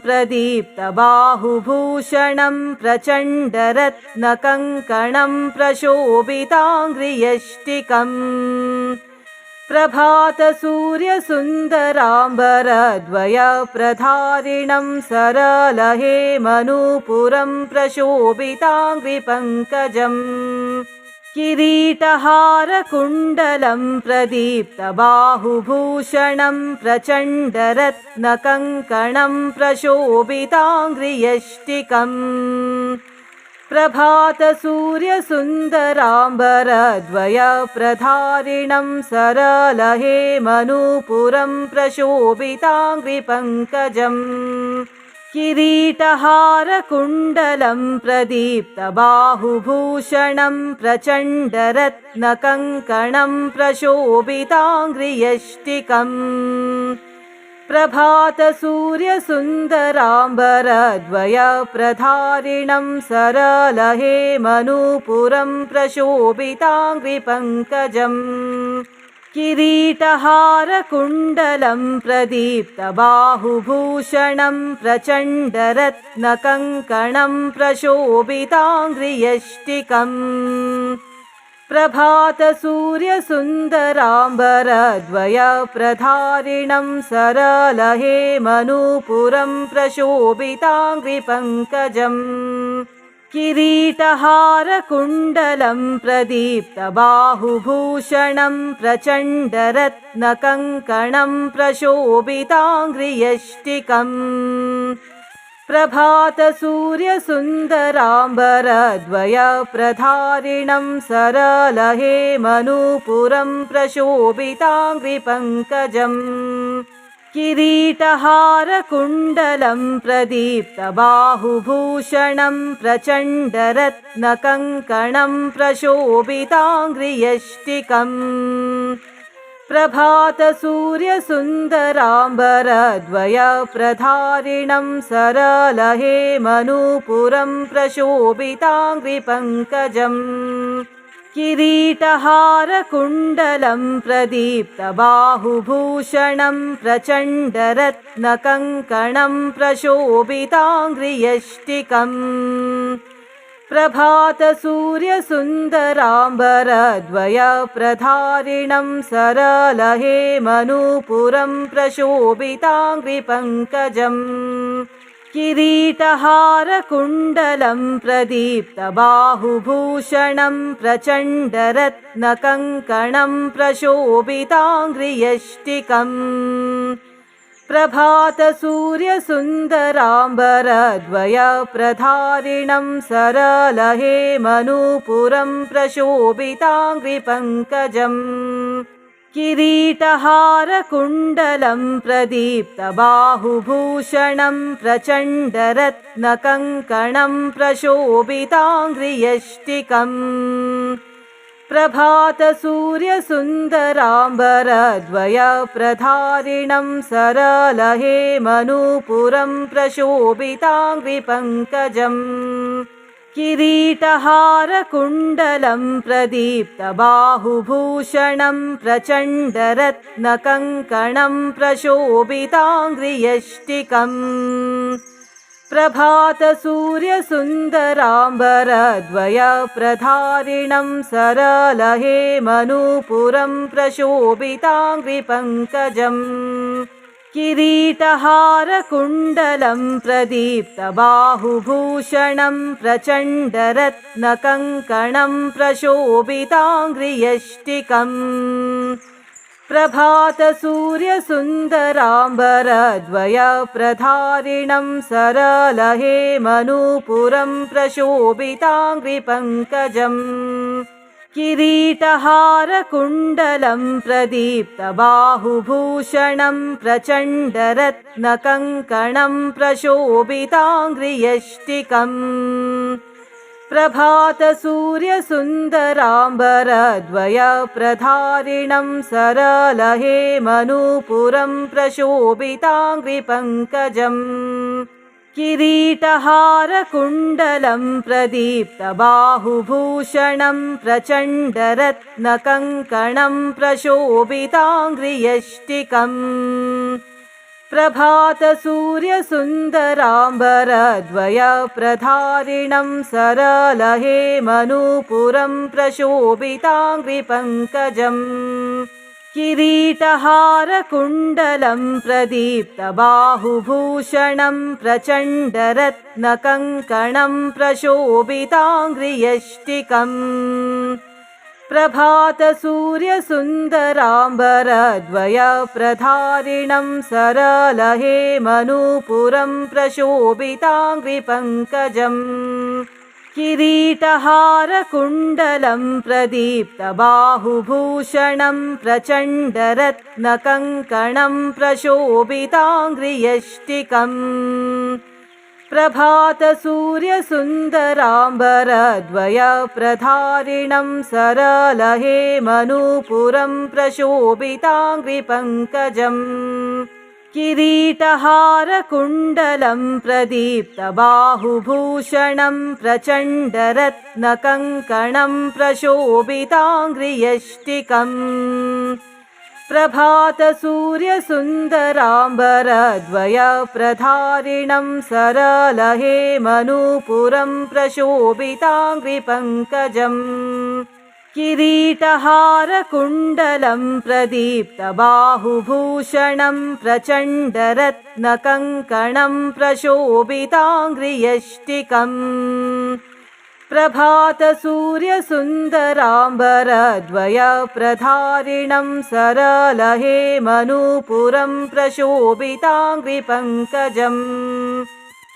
प्रदीप्तबाहुभूषणं प्रचण्डरत्नकङ्कणं प्रशोभिताङ्घ्रियष्टिकम् प्रभातसूर्यसुन्दराम्बरद्वयप्रधारिणं सरलहेमनूपुरं प्रशोभिताङ्घ्रिपङ्कजम् किरीटहारकुण्डलं प्रदीप्तबाहुभूषणं प्रचण्डरत्नकङ्कणं प्रशोभिताङ्घ्रियष्टिकम् प्रभातसूर्यसुन्दराम्बरद्वयप्रधारिणं सरलहेमनूपुरं प्रशोभिताङ्घ्रिपङ्कजम् किरीटहारकुण्डलं प्रदीप्तबाहुभूषणं प्रचण्डरत्नकङ्कणं प्रशोभिताङ्घ्रियष्टिकम् प्रभातसूर्यसुन्दराम्बरद्वयप्रधारिणं सरलहेमनूपुरं प्रशोभिताङ्घ्रिपङ्कजम् किरीटहारकुण्डलं प्रदीप्तबाहुभूषणं प्रचण्डरत्नकङ्कणं प्रशोभिताङ्घ्रियष्टिकम् प्रभातसूर्यसुन्दराम्बरद्वयप्रधारिणं सरलहेमनूपुरं प्रशोभिताङ्घ्रिपङ्कजम् किरीटहारकुण्डलं प्रदीप्तबाहुभूषणं प्रचण्डरत्नकङ्कणं प्रशोभिताङ्घ्रियष्टिकम् प्रभातसूर्यसुन्दराम्बरद्वयप्रधारिणं सरलहेमनूपुरं प्रशोभिताङ्घ्रिपङ्कजम् किरीटहारकुण्डलं प्रदीप्तबाहुभूषणं प्रचण्डरत्नकङ्कणं प्रशोभिताङ्घ्रियष्टिकम् प्रभातसूर्यसुन्दराम्बरद्वयप्रधारिणं सरलहेमनूपुरं प्रशोभिताङ्घ्रिपङ्कजम् किरीटहारकुण्डलं प्रदीप्तबाहुभूषणं प्रचण्डरत्नकङ्कणं प्रशोभिताङ्घ्रियष्टिकम् प्रभातसूर्यसुन्दराम्बरद्वयप्रधारिणं सरलहेमनूपुरं प्रशोभिताङ्घ्रिपङ्कजम् किरीटहारकुण्डलं प्रदीप्तबाहुभूषणं प्रचण्डरत्नकङ्कणं प्रशोभिताङ्घ्रियष्टिकम् प्रभातसूर्यसुन्दराम्बरद्वयप्रधारिणं सरलहेमनूपुरं प्रशोभिताङ्घ्रिपङ्कजम् किरीटहारकुण्डलं प्रदीप्तबाहुभूषणं प्रचण्डरत्नकङ्कणं प्रशोभिताङ्घ्रियष्टिकम् प्रभातसूर्यसुन्दराम्बरद्वयप्रधारिणं सरलहेमनूपुरं प्रशोभिताङ्घ्रिपङ्कजम् किरीटहारकुण्डलं प्रदीप्तबाहुभूषणं प्रचण्डरत्नकङ्कणं प्रशोभिताङ्घ्रियष्टिकम् प्रभातसूर्यसुन्दराम्बरद्वयप्रधारिणं सरलहेमनूपुरं प्रशोभिताङ्घ्रिपङ्कजम् किरीटहारकुण्डलं प्रदीप्तबाहुभूषणं प्रचण्डरत्नकङ्कणं प्रशोभिताङ्घ्रियष्टिकम् प्रभातसूर्यसुन्दराम्बरद्वयप्रधारिणं सरलहेमनूपुरं प्रशोभिताङ्घ्रिपङ्कजम् किरीटहारकुण्डलं प्रदीप्तबाहुभूषणं प्रचण्डरत्नकङ्कणं प्रशोभिताङ्घ्रियष्टिकम् प्रभातसूर्यसुन्दराम्बरद्वयप्रधारिणं सरलहेमनूपुरं प्रशोभिताङ्घ्रिपङ्कजम् किरीटहारकुण्डलं प्रदीप्तबाहुभूषणं प्रचण्डरत्नकङ्कणं प्रशोभिताङ्घ्रियष्टिकम् प्रभातसूर्यसुन्दराम्बरद्वयप्रधारिणं सरलहेमनूपुरं प्रशोभिताङ्घ्रिपङ्कजम् किरीटहारकुण्डलं प्रदीप्तबाहुभूषणं प्रचण्डरत्नकङ्कणं प्रशोभिताङ्घ्रियष्टिकम् प्रभातसूर्यसुन्दराम्बरद्वयप्रधारिणं सरलहेमनूपुरं प्रशोभिताङ्घ्रिपङ्कजम् किरीटहारकुण्डलं प्रदीप्तबाहुभूषणं प्रचण्डरत्नकङ्कणं प्रशोभिताङ्घ्रियष्टिकम् प्रभातसूर्यसुन्दराम्बरद्वयप्रधारिणं सरलहेमनूपुरं प्रशोभिताङ्घ्रिपङ्कजम् किरीटहारकुण्डलं प्रदीप्तबाहुभूषणं प्रचण्डरत्नकङ्कणं प्रशोभिताङ्घ्रियष्टिकम् प्रभातसूर्यसुन्दराम्बरद्वयप्रधारिणं सरलहेमनूपुरं प्रशोभिताङ्घ्रिपङ्कजम् किरीटहारकुण्डलं प्रदीप्तबाहुभूषणं प्रचण्डरत्नकङ्कणं प्रशोभिताङ्घ्रियष्टिकम् प्रभातसूर्यसुन्दराम्बरद्वयप्रधारिणं सरलहेमनूपुरं प्रशोभिताङ्घ्रिपङ्कजम्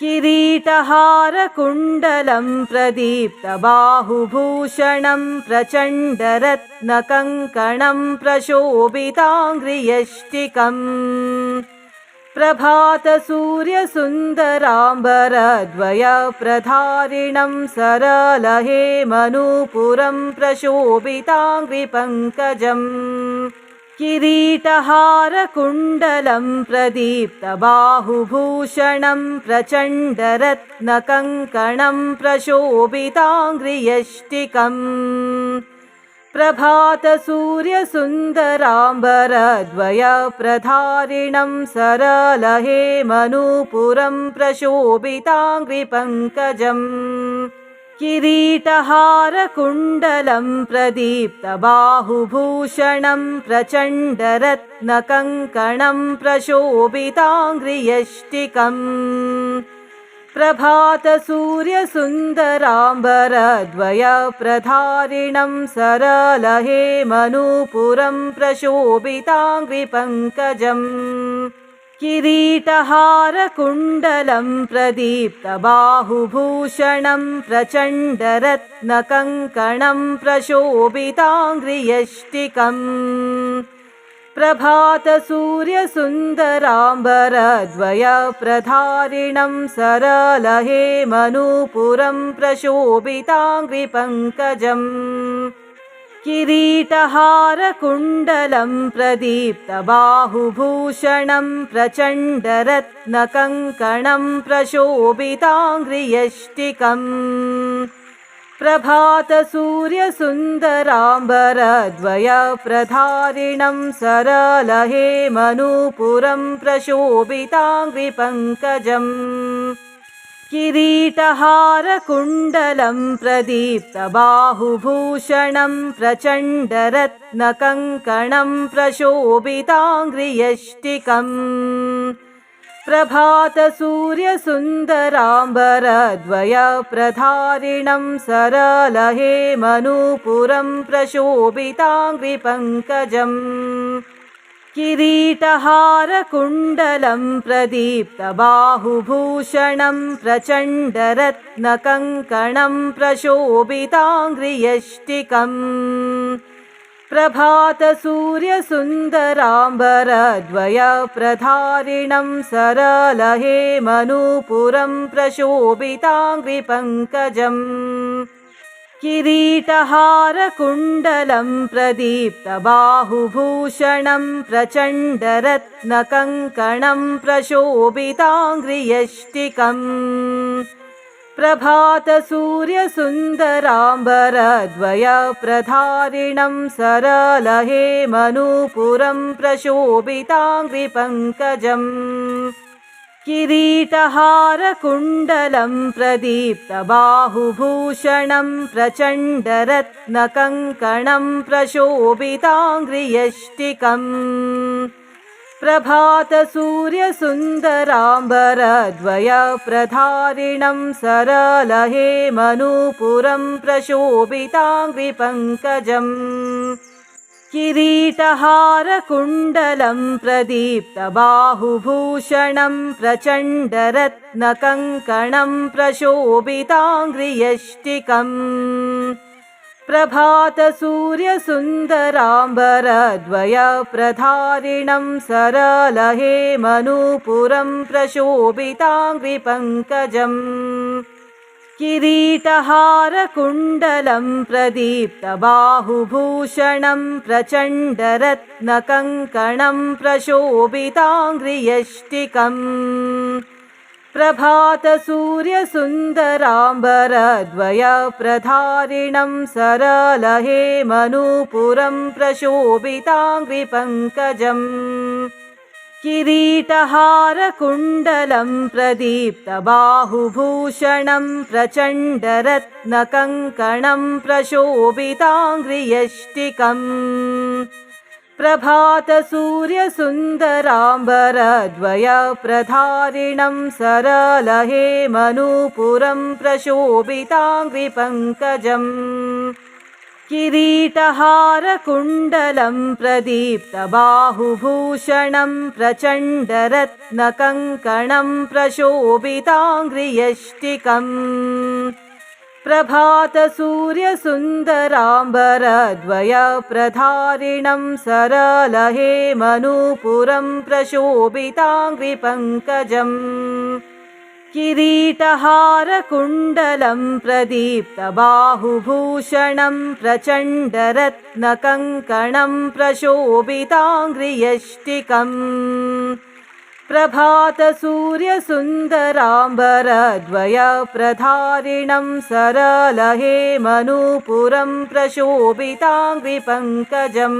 किरीटहारकुण्डलं प्रदीप्तबाहुभूषणं प्रचण्डरत्नकङ्कणं प्रशोभिताङ्घ्रियष्टिकम् प्रभातसूर्यसुन्दराम्बरद्वयप्रधारिणं सरलहेमनूपुरं प्रशोभिताङ्घ्रिपङ्कजम् किरीटहारकुण्डलं प्रदीप्तबाहुभूषणं प्रचण्डरत्नकङ्कणं प्रशोभिताङ्घ्रियष्टिकम् प्रभातसूर्यसुन्दराम्बरद्वयप्रधारिणं सरलहेमनूपुरं प्रशोभिताङ्घ्रिपङ्कजम् किरीटहारकुण्डलं प्रदीप्तबाहुभूषणं प्रचण्डरत्नकङ्कणं प्रशोभिताङ्घ्रियष्टिकम् प्रभातसूर्यसुन्दराम्बरद्वयप्रधारिणं सरलहेमनूपुरं प्रशोभिताङ्घ्रिपङ्कजम् किरीटहारकुण्डलं प्रदीप्तबाहुभूषणं प्रचण्डरत्नकङ्कणं प्रशोभिताङ्घ्रियष्टिकम् प्रभातसूर्यसुन्दराम्बरद्वयप्रधारिणं सरलहेमनूपुरं प्रशोभिताङ्घ्रिपङ्कजम् किरीटहारकुण्डलं प्रदीप्तबाहुभूषणं प्रचण्डरत्नकङ्कणं प्रशोभिताङ्घ्रियष्टिकम् प्रभातसूर्यसुन्दराम्बरद्वयप्रधारिणं सरलहेमनूपुरं प्रशोभिताङ्घ्रिपङ्कजम् किरीटहारकुण्डलं प्रदीप्तबाहुभूषणं प्रचण्डरत्नकङ्कणं प्रशोभिताङ्घ्रियष्टिकम् प्रभातसूर्यसुन्दराम्बरद्वयप्रधारिणं सरलहेमनूपुरं प्रशोभिताङ्घ्रिपङ्कजम् किरीटहारकुण्डलं प्रदीप्तबाहुभूषणं प्रचण्डरत्नकङ्कणं प्रशोभिताङ्घ्रियष्टिकम् प्रभातसूर्यसुन्दराम्बरद्वयप्रधारिणं सरलहेमनूपुरं प्रशोभिताङ्घ्रिपङ्कजम् किरीटहारकुण्डलं प्रदीप्तबाहुभूषणं प्रचण्डरत्नकङ्कणं प्रशोभिताङ्घ्रियष्टिकम् प्रभातसूर्यसुन्दराम्बरद्वयप्रधारिणं सरलहेमनूपुरं प्रशोभिताङ्घ्रिपङ्कजम् किरीटहारकुण्डलं प्रदीप्तबाहुभूषणं प्रचण्डरत्नकङ्कणं प्रशोभिताङ्घ्रियष्टिकम् प्रभातसूर्यसुन्दराम्बरद्वयप्रधारिणं सरलहेमनूपुरं प्रशोभिताङ्घ्रिपङ्कजम् किरीटहारकुण्डलं प्रदीप्तबाहुभूषणं प्रचण्डरत्नकङ्कणं प्रशोभिताङ्घ्रियष्टिकम् प्रभातसूर्यसुन्दराम्बरद्वयप्रधारिणं सरलहेमनूपुरं प्रशोभिताङ्घ्रिपङ्कजम् किरीटहारकुण्डलं प्रदीप्तबाहुभूषणं प्रचण्डरत्नकङ्कणं प्रशोभिताङ्घ्रियष्टिकम् प्रभातसूर्यसुन्दराम्बरद्वयप्रधारिणं सरलहेमनूपुरं प्रशोभिताङ्घ्रिपङ्कजम् किरीटहारकुण्डलं प्रदीप्तबाहुभूषणं प्रचण्डरत्नकङ्कणं प्रशोभिताङ्घ्रियष्टिकम् प्रभातसूर्यसुन्दराम्बरद्वयप्रधारिणं सरलहेमनूपुरं प्रशोभिताङ्घ्रिपङ्कजम् किरीटहारकुण्डलं प्रदीप्तबाहुभूषणं प्रचण्डरत्नकङ्कणं प्रशोभिताङ्घ्रियष्टिकम् प्रभातसूर्यसुन्दराम्बरद्वयप्रधारिणं सरलहेमनूपुरं प्रशोभिताङ्घ्रिपङ्कजम् किरीटहारकुण्डलं प्रदीप्तबाहुभूषणं प्रचण्डरत्नकङ्कणं प्रशोभिताङ्घ्रियष्टिकम् प्रभातसूर्यसुन्दराम्बरद्वयप्रधारिणं सरलहेमनूपुरं प्रशोभिताङ्घ्रिपङ्कजम्